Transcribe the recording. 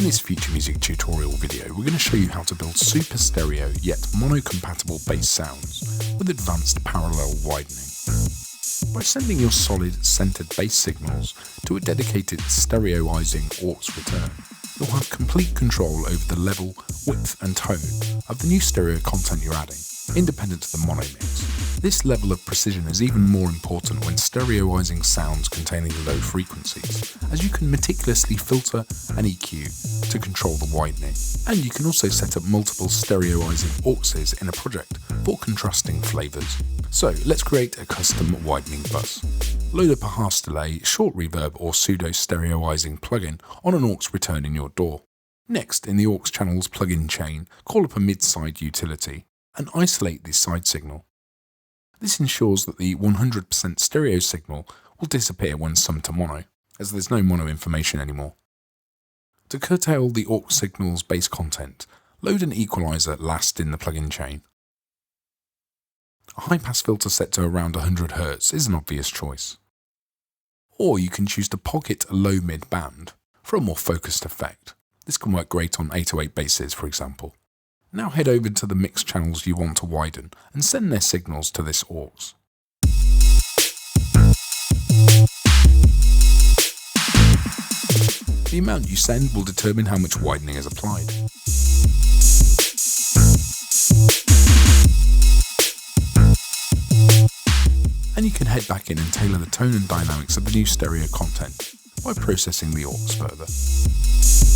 this Future Music tutorial video, we're going to show you how to build super stereo yet mono-compatible bass sounds with advanced parallel widening. By sending your solid centered bass signals to a dedicated stereoizing aux return, you'll have complete control over the level, width and tone of the new stereo content you're adding, independent of the mono mix. This level of precision is even more important when stereoizing sounds containing low frequencies, as you can meticulously filter and EQ to control the widening. And you can also set up multiple stereoizing auxes in a project for contrasting flavors. So let's create a custom widening bus. Load up a harsh delay, short reverb or pseudo stereoizing plugin on an aux return in your DAW. Next, in the aux channels plugin chain, call up a mid-side utility and isolate the side signal. This ensures that the 100% stereo signal will disappear when summed to mono, as there's no mono information anymore. To curtail the aux signal's bass content, load an equalizer last in the plugin chain. A high-pass filter set to around 100 Hz is an obvious choice. Or you can choose to pocket a low-mid band for a more focused effect. This can work great on 808 basses, for example. Now head over to the mix channels you want to widen and send their signals to this aux. The amount you send will determine how much widening is applied. And you can head back in and tailor the tone and dynamics of the new stereo content by processing the aux further.